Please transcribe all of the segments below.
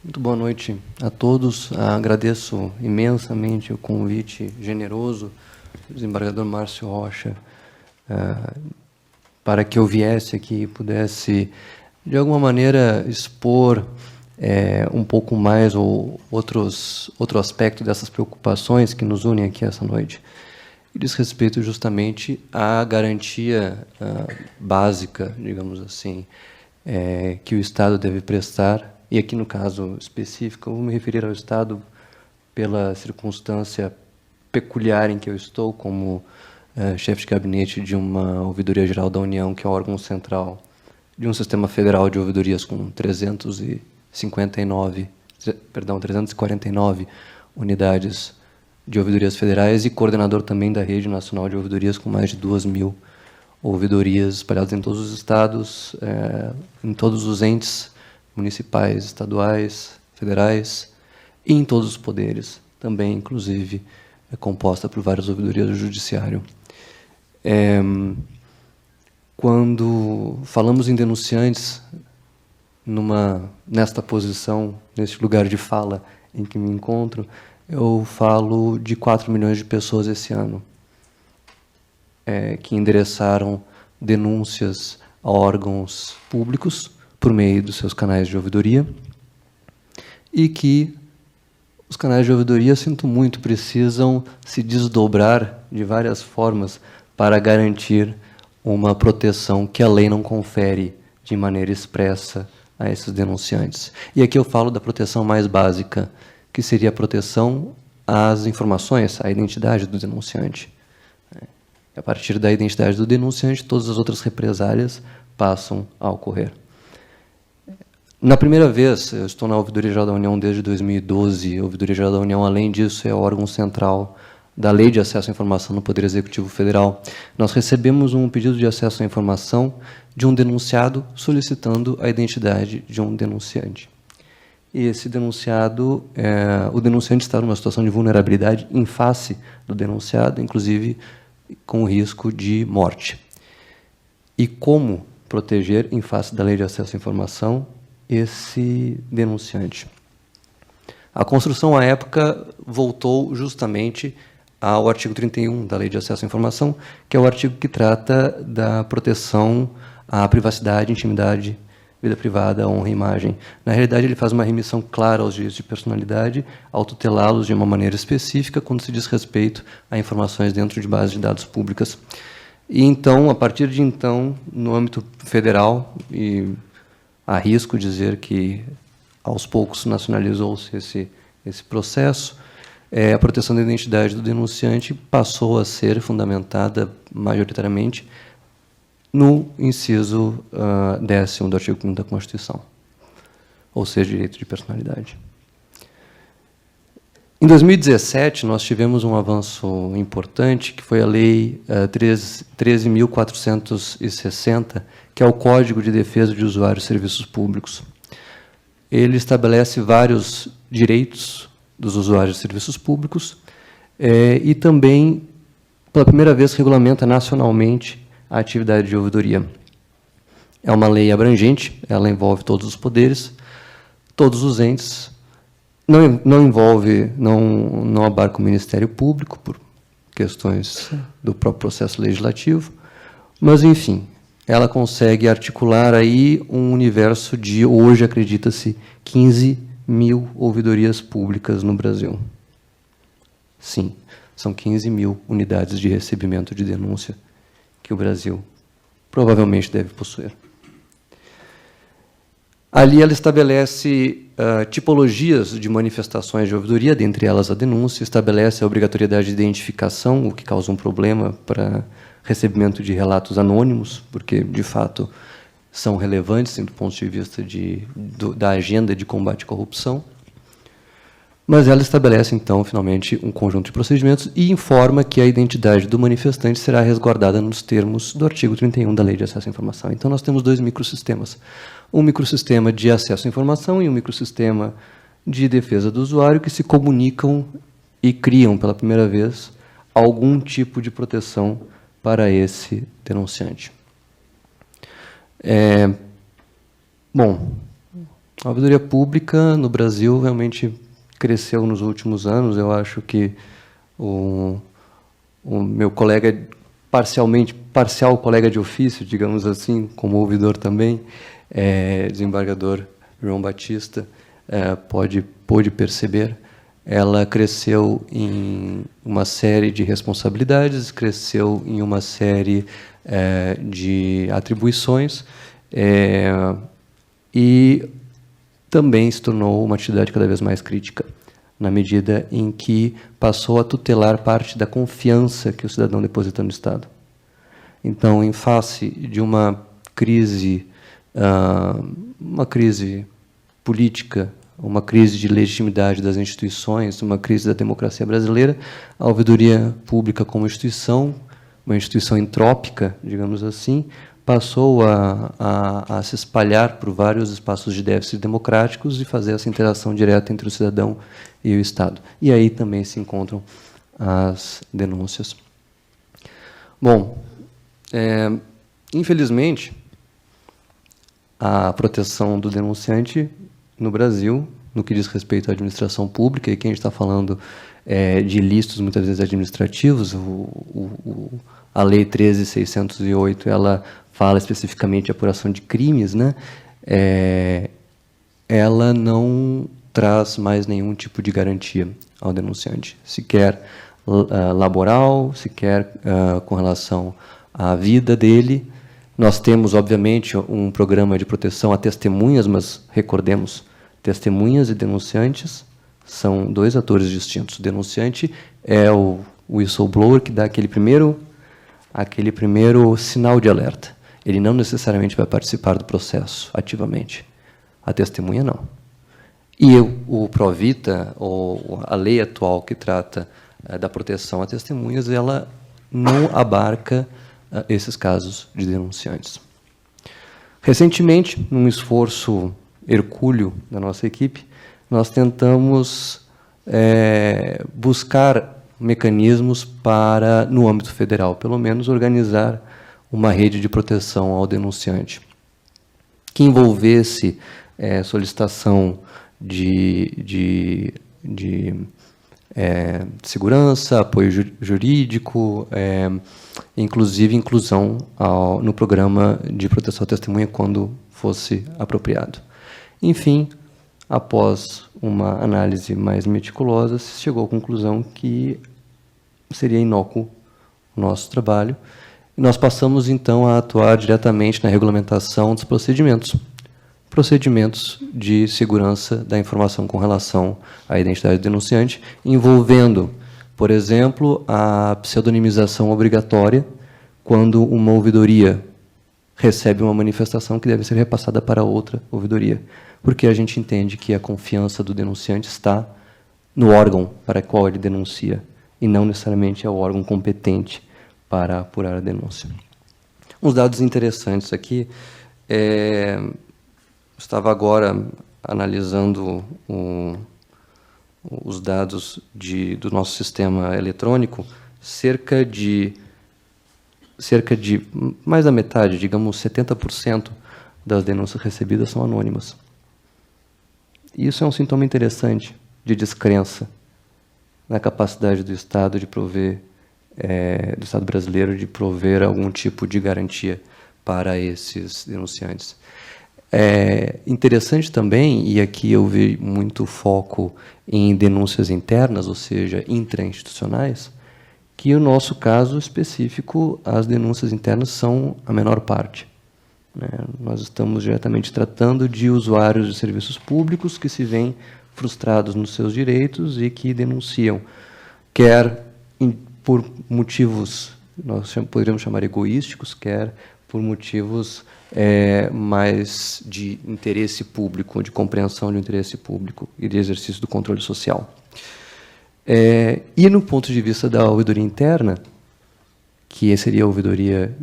Muito boa noite a todos. Agradeço imensamente o convite generoso do desembargador Márcio Rocha para que eu viesse aqui e pudesse, de alguma maneira, expor um pouco mais outro aspecto dessas preocupações que nos unem aqui essa noite. E diz respeito justamente à garantia básica, digamos assim, que o Estado deve prestar. E aqui, no caso específico, eu vou me referir ao Estado pela circunstância peculiar em que eu estou como chefe de gabinete de uma Ouvidoria Geral da União, que é o órgão central de um sistema federal de ouvidorias com 349 unidades de ouvidorias federais e coordenador também da Rede Nacional de Ouvidorias com mais de 2.000 ouvidorias espalhadas em todos os estados, em todos os entes municipais, estaduais, federais e em todos os poderes, também, inclusive, composta por várias ouvidorias do judiciário. Quando falamos em denunciantes, nesta posição, neste lugar de fala em que me encontro, eu falo de 4 milhões de pessoas esse ano que endereçaram denúncias a órgãos públicos por meio dos seus canais de ouvidoria e que os canais de ouvidoria, sinto muito, precisam se desdobrar de várias formas para garantir uma proteção que a lei não confere de maneira expressa a esses denunciantes. E aqui eu falo da proteção mais básica, que seria a proteção às informações, à identidade do denunciante. A partir da identidade do denunciante, todas as outras represálias passam a ocorrer. Na primeira vez, eu estou na Ouvidoria Geral da União desde 2012. A Ouvidoria Geral da União, além disso, é o órgão central da Lei de Acesso à Informação no Poder Executivo Federal. Nós recebemos um pedido de acesso à informação de um denunciado solicitando a identidade de um denunciante. E esse denunciado, o denunciante está numa situação de vulnerabilidade em face do denunciado, inclusive com o risco de morte. E como proteger, em face da Lei de Acesso à Informação, esse denunciante? A construção, à época, voltou justamente ao artigo 31 da Lei de Acesso à Informação, que é o artigo que trata da proteção à privacidade, intimidade, vida privada, honra e imagem. Na realidade, ele faz uma remissão clara aos direitos de personalidade, ao tutelá-los de uma maneira específica, quando se diz respeito a informações dentro de bases de dados públicas. E, então, a partir de então, no âmbito federal, e arrisco dizer que, aos poucos, nacionalizou-se esse processo, a proteção da identidade do denunciante passou a ser fundamentada, majoritariamente, no inciso 10º do artigo 5º da Constituição, ou seja, direito de personalidade. Em 2017, nós tivemos um avanço importante, que foi a Lei 13.460, que é o Código de Defesa de Usuários de Serviços Públicos. Ele estabelece vários direitos dos usuários de serviços públicos e também, pela primeira vez, regulamenta nacionalmente a atividade de ouvidoria. É uma lei abrangente, ela envolve todos os poderes, todos os entes, não abarca o Ministério Público, por questões do próprio processo legislativo, mas, enfim, ela consegue articular aí um universo de, hoje, acredita-se, 15.000 ouvidorias públicas no Brasil. Sim, são 15.000 unidades de recebimento de denúncia que o Brasil provavelmente deve possuir. Ali ela estabelece tipologias de manifestações de ouvidoria, dentre elas a denúncia, estabelece a obrigatoriedade de identificação, o que causa um problema para recebimento de relatos anônimos, porque, de fato, são relevantes do ponto de vista da agenda de combate à corrupção. Mas ela estabelece, então, finalmente, um conjunto de procedimentos e informa que a identidade do manifestante será resguardada nos termos do artigo 31 da Lei de Acesso à Informação. Então, nós temos dois microsistemas. Um microsistema de acesso à informação e um microsistema de defesa do usuário que se comunicam e criam, pela primeira vez, algum tipo de proteção para esse denunciante. Bom, A ouvidoria pública no Brasil realmente cresceu nos últimos anos. Eu acho que o meu colega, parcial colega de ofício, digamos assim, como ouvidor também, desembargador João Batista, pôde perceber. Ela cresceu em uma série de responsabilidades, cresceu em uma série de atribuições, e também se tornou uma atividade cada vez mais crítica, na medida em que passou a tutelar parte da confiança que o cidadão deposita no Estado. Então, em face de uma crise política, uma crise de legitimidade das instituições, uma crise da democracia brasileira, a ouvidoria pública como instituição, uma instituição entrópica, digamos assim, passou a se espalhar por vários espaços de déficit democráticos e fazer essa interação direta entre o cidadão e o Estado. E aí também se encontram as denúncias. Bom, infelizmente, a proteção do denunciante no Brasil, no que diz respeito à administração pública, e que a gente está falando de ilícitos, muitas vezes administrativos, a Lei 13.608, ela fala especificamente de apuração de crimes, né? Ela não traz mais nenhum tipo de garantia ao denunciante, sequer laboral, sequer com relação à vida dele. Nós temos, obviamente, um programa de proteção a testemunhas, mas recordemos, testemunhas e denunciantes são dois atores distintos. O denunciante é o whistleblower que dá aquele primeiro sinal de alerta. Ele não necessariamente vai participar do processo ativamente. A testemunha, não. E o Provita, ou a lei atual que trata da proteção a testemunhas, ela não abarca esses casos de denunciantes. Recentemente, num esforço hercúleo da nossa equipe, nós tentamos buscar mecanismos para, no âmbito federal, pelo menos, organizar uma rede de proteção ao denunciante, que envolvesse solicitação de segurança, apoio jurídico, inclusive inclusão no programa de proteção à testemunha quando fosse apropriado. Enfim, após uma análise mais meticulosa, se chegou à conclusão que seria inócuo o nosso trabalho, e nós passamos, então, a atuar diretamente na regulamentação dos procedimentos de segurança da informação com relação à identidade do denunciante, envolvendo, por exemplo, a pseudonimização obrigatória quando uma ouvidoria recebe uma manifestação que deve ser repassada para outra ouvidoria, porque a gente entende que a confiança do denunciante está no órgão para o qual ele denuncia, e não necessariamente é o órgão competente para apurar a denúncia. Uns dados interessantes aqui. Estava agora analisando os dados do nosso sistema eletrônico. Cerca de mais da metade, digamos 70% das denúncias recebidas são anônimas. Isso é um sintoma interessante de descrença na capacidade do Estado de prover, do Estado brasileiro, de prover algum tipo de garantia para esses denunciantes. É interessante também, e aqui eu vi muito foco em denúncias internas, ou seja, intrainstitucionais, que no nosso caso específico, as denúncias internas são a menor parte. Nós estamos diretamente tratando de usuários de serviços públicos que se veem frustrados nos seus direitos e que denunciam, quer por motivos, nós poderíamos chamar egoísticos, quer por motivos mais de interesse público, de compreensão de interesse público e de exercício do controle social. E no ponto de vista da ouvidoria interna, que seria a ouvidoria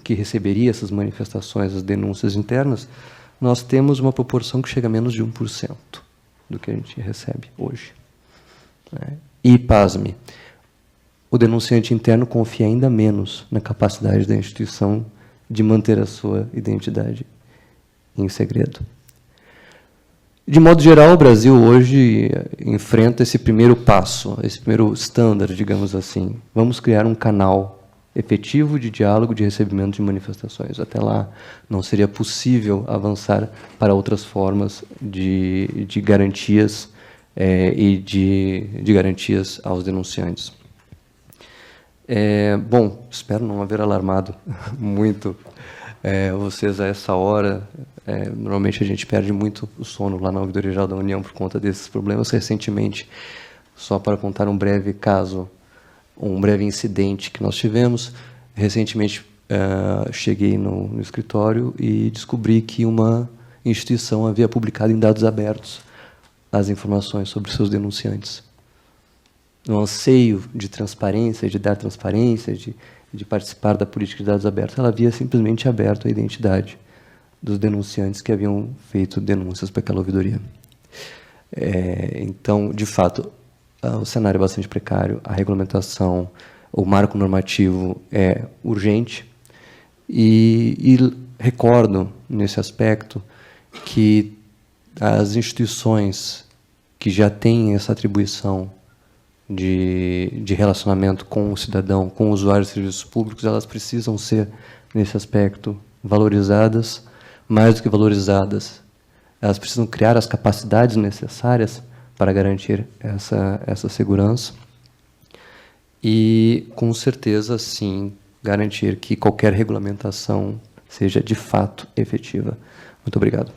que receberia essas manifestações, as denúncias internas, nós temos uma proporção que chega a menos de 1% do que a gente recebe hoje. E, pasme, o denunciante interno confia ainda menos na capacidade da instituição de manter a sua identidade em segredo. De modo geral, o Brasil hoje enfrenta esse primeiro passo, esse primeiro standard, digamos assim. Vamos criar um canal efetivo de diálogo, de recebimento de manifestações. Até lá, não seria possível avançar para outras formas de garantias e de garantias aos denunciantes. Bom, espero não haver alarmado muito vocês a essa hora. Normalmente a gente perde muito o sono lá na Ouvidoria Geral da União por conta desses problemas. Recentemente, só para contar um breve caso, um breve incidente que nós tivemos, recentemente cheguei no escritório e descobri que uma instituição havia publicado em dados abertos as informações sobre seus denunciantes. No anseio de transparência, de dar transparência, de participar da política de dados abertos, ela havia simplesmente aberto a identidade dos denunciantes que haviam feito denúncias para aquela ouvidoria. Então, de fato, o cenário é bastante precário, a regulamentação, o marco normativo é urgente, e recordo, nesse aspecto, que as instituições que já têm essa atribuição de relacionamento com o cidadão, com o usuário de serviços públicos, elas precisam ser, nesse aspecto, valorizadas, mais do que valorizadas. Elas precisam criar as capacidades necessárias para garantir essa segurança e, com certeza, sim, garantir que qualquer regulamentação seja, de fato, efetiva. Muito obrigado.